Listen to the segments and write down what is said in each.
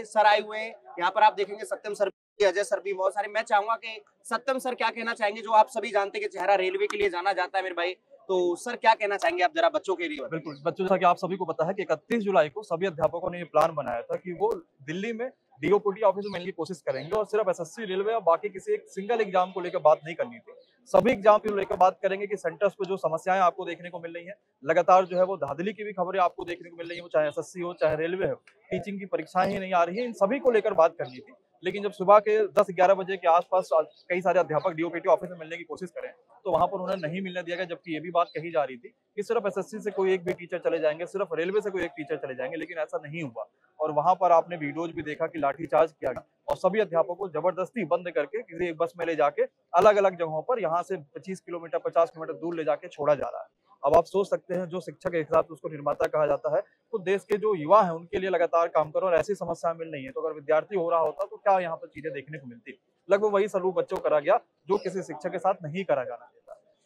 Sir आए हुए हैं। यहाँ पर आप देखेंगे सत्यम सर भी, अजय सर भी, बहुत सारे। मैं चाहूंगा कि सत्यम सर क्या कहना चाहेंगे, जो आप सभी जानते हैं कि चेहरा रेलवे के लिए जाना जाता है मेरे भाई। तो सर क्या कहना चाहेंगे आप जरा बच्चों के लिए? बिल्कुल, बच्चों, जैसा कि आप सभी को पता है कि 31 जुलाई को सभी अध्यापकों ने ये प्लान बनाया था कि वो दिल्ली में डीओपीटी ऑफिस में मिलने की कोशिश करेंगे और सिर्फ एसएससी, रेलवे और बाकी किसी एक सिंगल एग्जाम को लेकर बात नहीं करनी थी। सभी एग्जाम को लेकर बात करेंगे कि सेंटर्स पे जो समस्याएं आपको देखने को मिल रही हैं, लगातार जो है वो धांधली की भी खबरें आपको देखने को मिल रही है, वो चाहे एसएससी हो, चाहे रेलवे हो, टीचिंग की परीक्षाएं ही नहीं आ रही है, इन सभी को लेकर बात करनी थी। लेकिन जब सुबह के 10-11 बजे के आसपास कई सारे अध्यापक डीओपीटी ऑफिस में मिलने की कोशिश करें, तो वहां पर उन्हें नहीं मिलने दिया गया, जबकि ये भी बात कही जा रही थी कि सिर्फ एसएससी से कोई एक भी टीचर चले जाएंगे, सिर्फ रेलवे से कोई एक टीचर चले जाएंगे, लेकिन ऐसा नहीं हुआ। और वहां पर आपने वीडियोज भी देखा कि लाठीचार्ज किया गया और सभी अध्यापकों को जबरदस्ती बंद करके किसी एक बस में ले जाके अलग अलग जगहों पर यहाँ से 25 किलोमीटर 50 किलोमीटर दूर ले जाके छोड़ा जा रहा है। अब आप सोच सकते हैं, जो शिक्षक एक साथ उसको निर्माता कहा जाता है, तो देश के जो युवा हैं उनके लिए लगातार काम करो और ऐसी समस्याएं मिल रही है, तो अगर विद्यार्थी हो रहा होता तो क्या यहाँ पर चीजें देखने को मिलती। लगभग वही सलूक बच्चों करा गया जो किसी शिक्षक के साथ नहीं करा जाना चाहिए।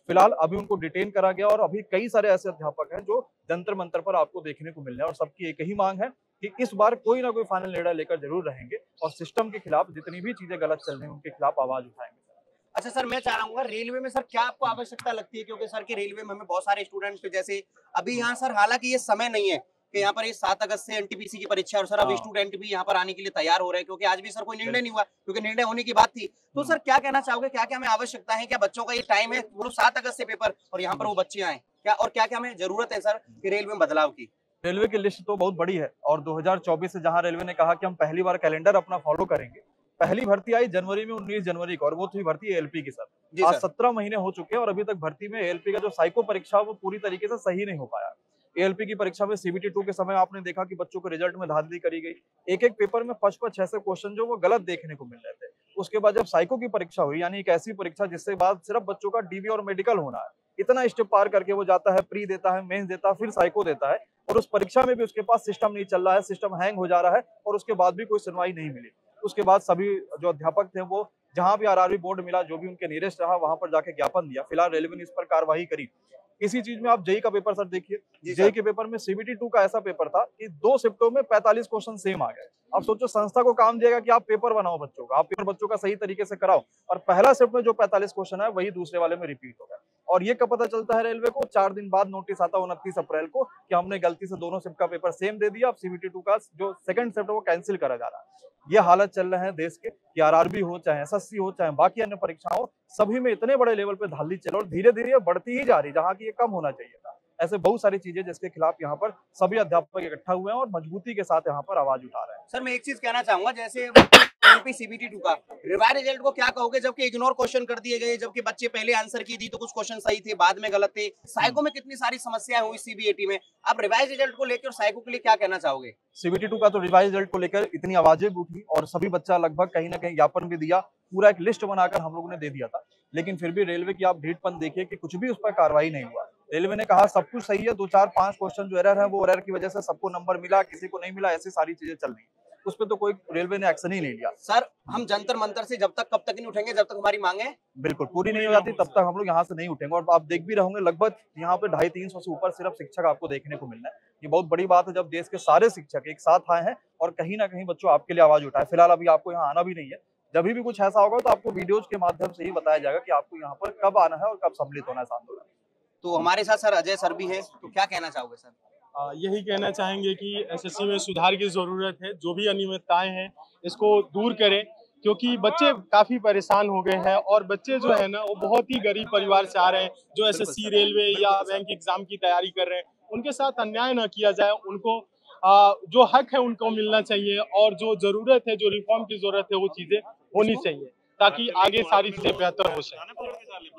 फिलहाल अभी उनको डिटेन करा गया और अभी कई सारे ऐसे अध्यापक हैं जो जंतर मंतर पर आपको देखने को मिल रहे हैं और सबकी एक ही मांग है कि इस बार कोई ना कोई फाइनल निर्णय लेकर जरूर रहेंगे और सिस्टम के खिलाफ जितनी भी चीजें गलत चल रही हैं उनके खिलाफ आवाज उठाएंगे। अच्छा सर, मैं चाह रहा हूँ रेलवे में सर क्या आपको आवश्यकता लगती है, क्योंकि सर के रेलवे में हमें बहुत सारे स्टूडेंट्स जैसे अभी यहाँ सर, हालांकि ये समय नहीं है कि यहाँ पर ये 7 अगस्त से एनटीपीसी की परीक्षा है और सर अब स्टूडेंट भी यहाँ पर आने के लिए तैयार हो रहे हैं, क्योंकि आज भी सर कोई निर्णय नहीं हुआ, क्योंकि निर्णय होने की बात थी। तो सर क्या कहना चाहोगे, क्या क्या हमें आवश्यकता है, क्या बच्चों का ये टाइम है, वो 7 अगस्त से पेपर और यहाँ पर वो बच्चे आए क्या, और क्या क्या हमें जरूरत है सर कि रेलवे में बदलाव की? रेलवे की लिस्ट तो बहुत बड़ी है और 2024 से जहां रेलवे ने कहा कि हम पहली बार कैलेंडर अपना फॉलो करेंगे, पहली भर्ती आई जनवरी में 19 जनवरी को और वो थी भर्ती एएलपी की। सर आज 17 महीने हो चुके हैं और अभी तक भर्ती में एएलपी का जो साइको परीक्षा वो पूरी तरीके से सही नहीं हो पाया। एएलपी की परीक्षा में सीबीटी 2 के समय आपने देखा कि बच्चों को रिजल्ट में धांधली करी गई, एक एक पेपर में 5-6 क्वेश्चन जो वो गलत देखने को मिल रहे थे। उसके बाद जब साइको की परीक्षा हुई, यानी एक ऐसी परीक्षा जिससे बाद सिर्फ बच्चों का डीबी और मेडिकल होना है, इतना स्टेप पार करके वो जाता है, प्री देता है, मेंस देता है, फिर साइको देता है और उस परीक्षा में भी उसके पास सिस्टम नहीं चल रहा है, सिस्टम हैंग हो जा रहा है और उसके बाद भी कोई सुनवाई नहीं मिली। उसके बाद सभी जो अध्यापक थे वो जहां भी आरआरबी बोर्ड मिला, जो भी उनके नियरेस्ट रहा, वहां पर जाके ज्ञापन दिया। फिलहाल रेलवे ने इस पर कार्रवाई करी। इसी चीज में आप जेई का पेपर सर देखिए, जेई के पेपर में सीबीटी 2 का ऐसा पेपर था कि 2 शिफ्टों में 45 क्वेश्चन सेम आ गए। अब सोचो, संस्था को काम दिएगा कि आप पेपर बनाओ बच्चों का, आप पेपर बच्चों का सही तरीके से कराओ और पहला शिफ्ट में जो 45 क्वेश्चन है वही दूसरे वाले में रिपीट हो गया। और ये कब पता चलता है रेलवे को? 4 दिन बाद नोटिस आता है 29 अप्रैल को कि हमने गलती से दोनों शिफ्ट का पेपर सेम दे दिया, अब सीबीटी 2 का जो सेकंड शिफ्ट है वो कैंसिल करा जा रहा है। ये हालत चल रहे हैं देश के कि आरआरबी हो, चाहे एसएससी हो, चाहे बाकी अन्य परीक्षा हो, सभी में इतने बड़े लेवल पे धांधली चल और धीरे धीरे ये बढ़ती ही जा रही, जहां की ये कम होना चाहिए था। ऐसे बहुत सारी चीजें जिसके खिलाफ यहाँ पर सभी अध्यापक इकट्ठा हुए हैं और मजबूती के साथ यहाँ पर आवाज उठा रहे हैं। सर मैं एक चीज कहना चाहूंगा, जैसे एमपी सीबीटी 2 का रिवाइज रिजल्ट को क्या कहोगे, जबकि इग्नोर क्वेश्चन कर दिए गए, जबकि बच्चे पहले आंसर की दी तो कुछ क्वेश्चन सही थे, बाद में गलत थे। साइको में कितनी सारी समस्याएं हुई सीबीएटी में, आप रिवाइज रिजल्ट को लेकर और साइको के लिए क्या कहना चाहोगे? सीबीटी 2 का तो रिवाइज रिजल्ट को लेकर इतनी आवाजें भी उठी और सभी बच्चा लगभग कहीं ना कहीं ज्ञापन भी दिया, पूरा एक लिस्ट बनाकर हम लोगों ने दे दिया था, लेकिन फिर भी रेलवे की आप ढीठपन देखिए कि कुछ भी उस पर कार्रवाई नहीं हुआ। रेलवे ने कहा सब कुछ सही है, 2-4-5 क्वेश्चन जो एरर है वो एरर की वजह से सबको नंबर मिला, किसी को नहीं मिला, ऐसी सारी चीजें चल रही है। उस पर तो कोई रेलवे ने एक्शन ही नहीं लिया। सर हम जंतर मंतर से जब तक कब तक नहीं उठेंगे, जब तक हमारी मांगे बिल्कुल पूरी नहीं हो जाती तब तक हम लोग यहाँ से नहीं उठेंगे। और आप देख भी रहोगे लगभग यहाँ पे 250-300 से ऊपर सिर्फ शिक्षक आपको देखने को मिलना है। ये बहुत बड़ी बात है जब देश के सारे शिक्षक एक साथ आए हैं और कहीं ना कहीं बच्चों आपके लिए आवाज उठाए। फिलहाल अभी आपको यहाँ आना भी नहीं है, जब भी कुछ ऐसा होगा तो आपको वीडियोज के माध्यम से ही बताया जाएगा कि आपको यहाँ पर कब आना है और कब सम्मिलित होना है इस आंदोलन। तो हमारे साथ सर अजय सर भी है, तो क्या कहना चाहोगे सर? यही कहना चाहेंगे कि एसएससी में सुधार की ज़रूरत है, जो भी अनियमितताएं हैं इसको दूर करें, क्योंकि बच्चे काफ़ी परेशान हो गए हैं और बच्चे जो है ना वो बहुत ही गरीब परिवार से आ रहे हैं, जो एसएससी, रेलवे या बैंक एग्जाम की तैयारी कर रहे हैं, उनके साथ अन्याय न किया जाए। उनको जो हक है उनको मिलना चाहिए और जो ज़रूरत है, जो रिफॉर्म की ज़रूरत है वो चीज़ें होनी चाहिए, ताकि आगे सारी चीज़ें बेहतर हो सकें।